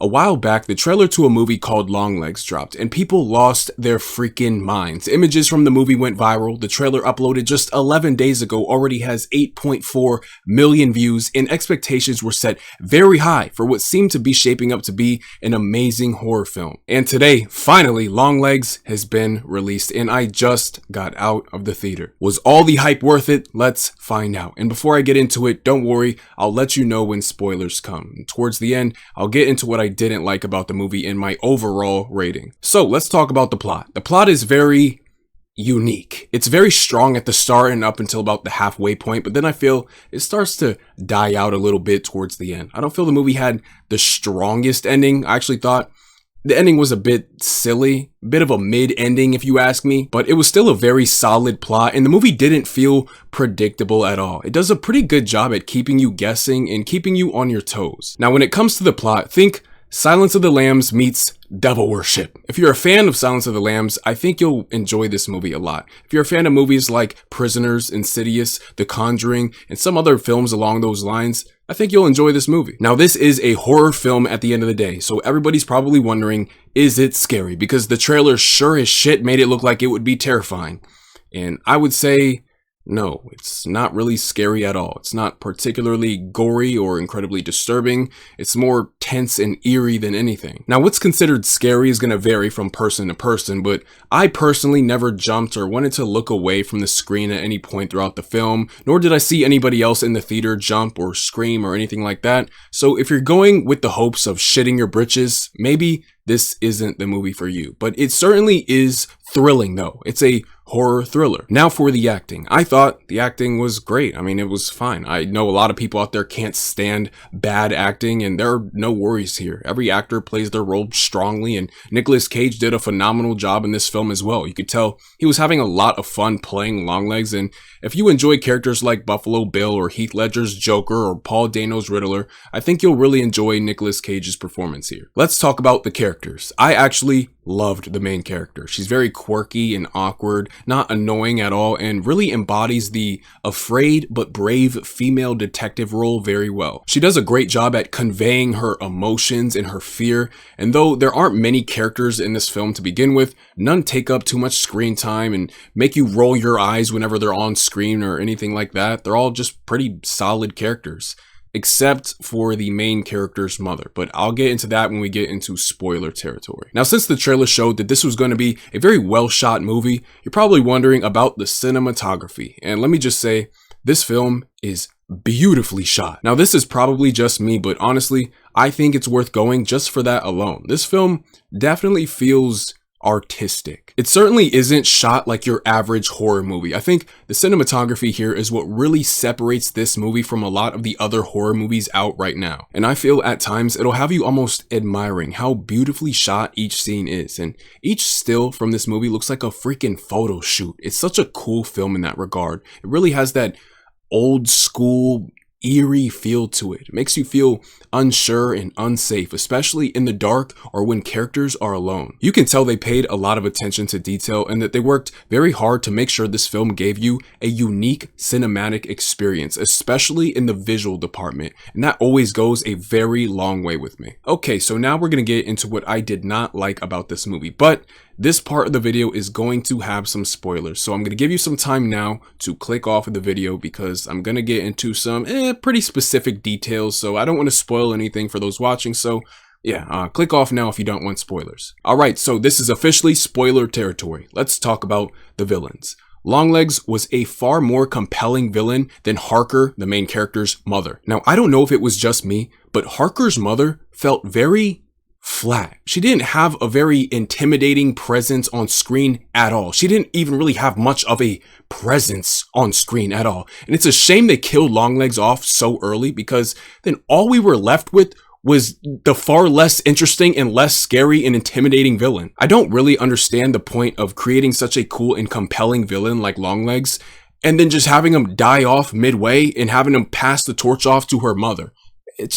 A while back, the trailer to a movie called Longlegs dropped, and people lost their freaking minds. Images from the movie went viral. The trailer uploaded just 11 days ago already has 8.4 million views, and expectations were set very high for what seemed to be shaping up to be an amazing horror film. And today, finally, Longlegs has been released, and I just got out of the theater. Was all the hype worth it? Let's find out. And before I get into it, don't worry, I'll let you know when spoilers come. And towards the end, I'll get into what I didn't like about the movie and my overall rating. So let's talk about the plot. The plot is very unique. It's very strong at the start and up until about the halfway point, but then I feel it starts to die out a little bit towards the end. I don't feel the movie had the strongest ending. I actually thought the ending was a bit silly, a bit of a mid-ending if you ask me, but it was still a very solid plot, and the movie didn't feel predictable at all. It does a pretty good job at keeping you guessing and keeping you on your toes. Now, when it comes to the plot, think Silence of the Lambs meets devil worship. If you're a fan of Silence of the Lambs, I think you'll enjoy this movie a lot. If you're a fan of movies like Prisoners, Insidious, The Conjuring, and some other films along those lines, I think you'll enjoy this movie. Now, this is a horror film at the end of the day, so everybody's probably wondering, is it scary? Because the trailer sure as shit made it look like it would be terrifying. And I would say, no, it's not really scary at all. It's not particularly gory or incredibly disturbing. It's more tense and eerie than anything. Now, what's considered scary is going to vary from person to person, but I personally never jumped or wanted to look away from the screen at any point throughout the film, nor did I see anybody else in the theater jump or scream or anything like that. So if you're going with the hopes of shitting your britches, maybe this isn't the movie for you. But it certainly is thrilling though. It's a horror thriller. Now for the acting. I thought the acting was great. I mean, it was fine. I know a lot of people out there can't stand bad acting, and there are no worries here. Every actor plays their role strongly, and Nicolas Cage did a phenomenal job in this film as well. You could tell he was having a lot of fun playing Longlegs, and if you enjoy characters like Buffalo Bill or Heath Ledger's Joker or Paul Dano's Riddler, I think you'll really enjoy Nicolas Cage's performance here. Let's talk about the characters. I actually loved the main character. She's very quirky and awkward, not annoying at all, and really embodies the afraid but brave female detective role very well. She does a great job at conveying her emotions and her fear, and though there aren't many characters in this film to begin with, none take up too much screen time and make you roll your eyes whenever they're on screen or anything like that. They're all just pretty solid characters, except for the main character's mother, but I'll get into that when we get into spoiler territory. Now, since the trailer showed that this was going to be a very well shot movie, you're probably wondering about the cinematography, and let me just say, this film is beautifully shot. Now, this is probably just me, but honestly, I think it's worth going just for that alone. This film definitely feels artistic. It certainly isn't shot like your average horror movie. I think the cinematography here is what really separates this movie from a lot of the other horror movies out right now. And I feel at times it'll have you almost admiring how beautifully shot each scene is. And each still from this movie looks like a freaking photo shoot. It's such a cool film in that regard. It really has that old school eerie feel to it. It makes you feel unsure and unsafe, especially in the dark or when characters are alone. You can tell they paid a lot of attention to detail and that they worked very hard to make sure this film gave you a unique cinematic experience, especially in the visual department, and that always goes a very long way with me. Okay, so now we're going to get into what I did not like about this movie, but this part of the video is going to have some spoilers, so I'm going to give you some time now to click off of the video because I'm going to get into some pretty specific details, so I don't want to spoil anything for those watching, so yeah, click off now if you don't want spoilers. Alright, so this is officially spoiler territory. Let's talk about the villains. Longlegs was a far more compelling villain than Harker, the main character's mother. Now, I don't know if it was just me, but Harker's mother felt very flat. She didn't have a very intimidating presence on screen at all. She didn't even really have much of a presence on screen at all. And it's a shame they killed Longlegs off so early, because then all we were left with was the far less interesting and less scary and intimidating villain. I don't really understand the point of creating such a cool and compelling villain like Longlegs and then just having him die off midway and having him pass the torch off to her mother. It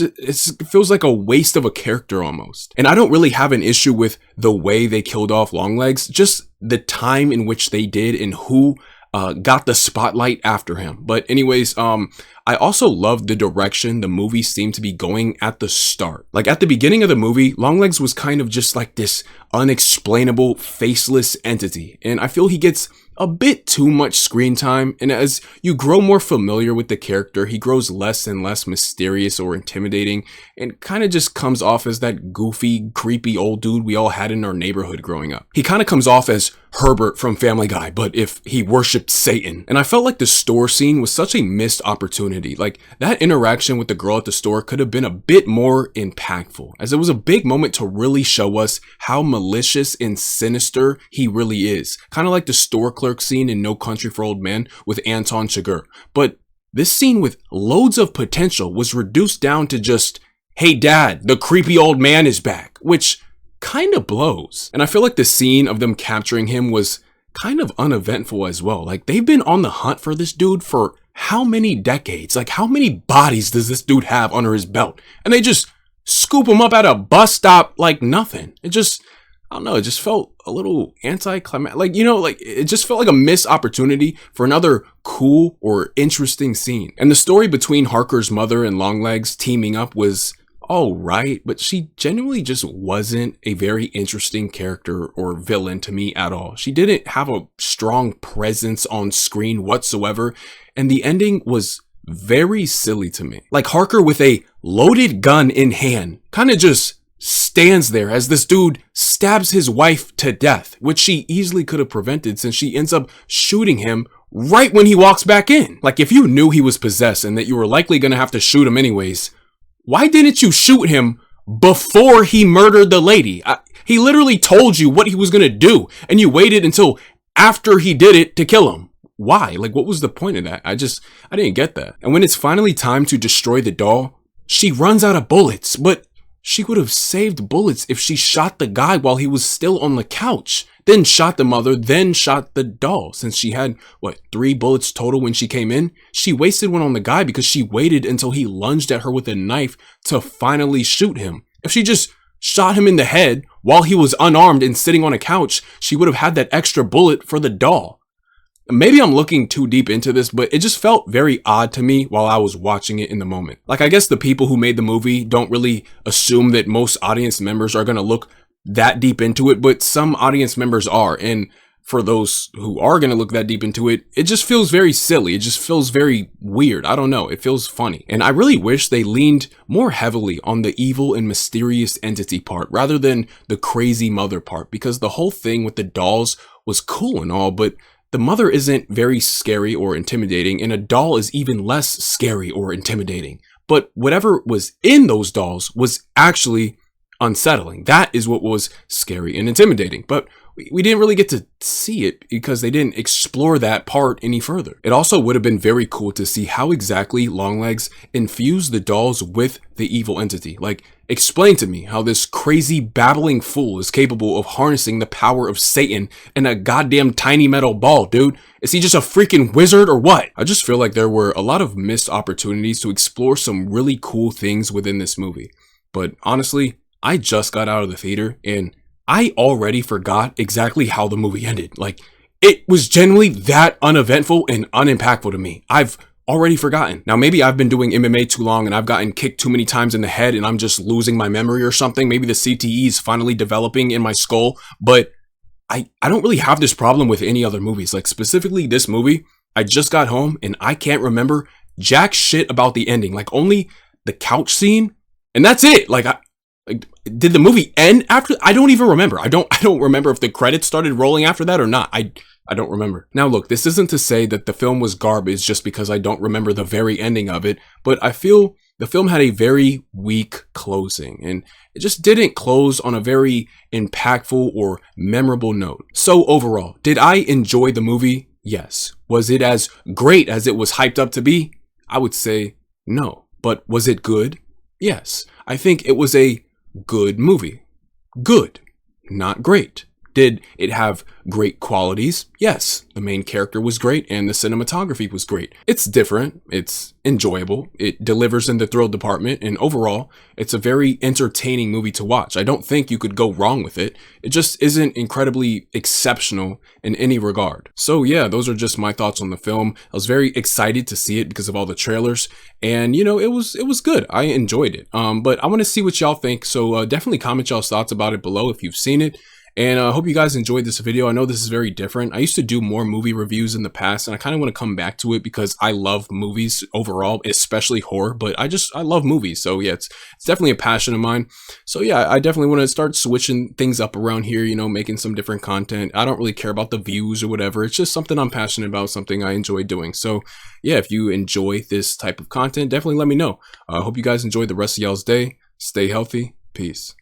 feels like a waste of a character almost. And I don't really have an issue with the way they killed off Longlegs, just the time in which they did and who got the spotlight after him. But anyways, I also love the direction the movie seemed to be going at the start. Like at the beginning of the movie, Longlegs was kind of just like this unexplainable, faceless entity. And I feel he gets a bit too much screen time, and as you grow more familiar with the character, he grows less and less mysterious or intimidating, and kind of just comes off as that goofy, creepy old dude we all had in our neighborhood growing up. He kind of comes off as Herbert from Family Guy, but if he worshipped Satan. And I felt like the store scene was such a missed opportunity. Like that interaction with the girl at the store could have been a bit more impactful, as it was a big moment to really show us how malicious and sinister he really is. Kind of like the store clerk scene in No Country for Old Men with Anton Chigurh. But this scene with loads of potential was reduced down to just, hey dad, the creepy old man is back, which kind of blows. And I feel like the scene of them capturing him was kind of uneventful as well. Like they've been on the hunt for this dude for how many decades? Like how many bodies does this dude have under his belt? And they just scoop him up at a bus stop like nothing. It just, I don't know, it just felt a little anticlimactic. Like, you know, like it just felt like a missed opportunity for another cool or interesting scene. And the story between Harker's mother and Longlegs teaming up was all right, but she genuinely just wasn't a very interesting character or villain to me at all. She didn't have a strong presence on screen whatsoever, and the ending was very silly to me. Like Harker with a loaded gun in hand kind of just stands there as this dude stabs his wife to death, which she easily could have prevented since she ends up shooting him right when he walks back in. Like if you knew he was possessed and that you were likely going to have to shoot him anyways, why didn't you shoot him before he murdered the lady? He literally told you what he was going to do and you waited until after he did it to kill him. Why? Like what was the point of that? I didn't get that. And when it's finally time to destroy the doll, she runs out of bullets, but she would have saved bullets if she shot the guy while he was still on the couch, then shot the mother, then shot the doll. Since she had, 3 bullets total when she came in, she wasted one on the guy because she waited until he lunged at her with a knife to finally shoot him. If she just shot him in the head while he was unarmed and sitting on a couch, she would have had that extra bullet for the doll. Maybe I'm looking too deep into this, but it just felt very odd to me while I was watching it in the moment. Like, I guess the people who made the movie don't really assume that most audience members are going to look that deep into it, but some audience members are. And for those who are going to look that deep into it, it just feels very silly. It just feels very weird. I don't know. It feels funny. And I really wish they leaned more heavily on the evil and mysterious entity part rather than the crazy mother part, because the whole thing with the dolls was cool and all, but the mother isn't very scary or intimidating, and a doll is even less scary or intimidating. But whatever was in those dolls was actually unsettling. That is what was scary and intimidating. But we didn't really get to see it because they didn't explore that part any further. It also would have been very cool to see how exactly Longlegs infused the dolls with the evil entity. Like, explain to me how this crazy babbling fool is capable of harnessing the power of Satan in a goddamn tiny metal ball, dude. Is he just a freaking wizard or what? I just feel like there were a lot of missed opportunities to explore some really cool things within this movie. But honestly, I just got out of the theater and I already forgot exactly how the movie ended. Like, it was genuinely that uneventful and unimpactful to me. I've already forgotten. Now, maybe I've been doing MMA too long and I've gotten kicked too many times in the head and I'm just losing my memory or something. Maybe the CTE is finally developing in my skull, but I don't really have this problem with any other movies. Like, specifically this movie, I just got home and I can't remember jack shit about the ending. Like, only the couch scene, and that's it. Like, did the movie end after? I don't even remember. I don't remember if the credits started rolling after that or not. I don't remember. Now look, this isn't to say that the film was garbage just because I don't remember the very ending of it, but I feel the film had a very weak closing and it just didn't close on a very impactful or memorable note. So overall, did I enjoy the movie? Yes. Was it as great as it was hyped up to be? I would say no. But was it good? Yes. I think it was a good movie. Good, not great. Did it have great qualities? Yes. The main character was great and the cinematography was great. It's different, it's enjoyable, it delivers in the thrill department, and overall, it's a very entertaining movie to watch. I don't think you could go wrong with it. It just isn't incredibly exceptional in any regard. So yeah, those are just my thoughts on the film. I was very excited to see it because of all the trailers, and you know, it was good. I enjoyed it. But I want to see what y'all think, so definitely comment y'all's thoughts about it below if you've seen it. And I hope you guys enjoyed this video. I know this is very different. I used to do more movie reviews in the past, and I kind of want to come back to it because I love movies overall, especially horror, but I love movies. So yeah, it's definitely a passion of mine. So yeah, I definitely want to start switching things up around here, you know, making some different content. I don't really care about the views or whatever. It's just something I'm passionate about, something I enjoy doing. So yeah, if you enjoy this type of content, definitely let me know. I hope you guys enjoy the rest of y'all's day. Stay healthy. Peace.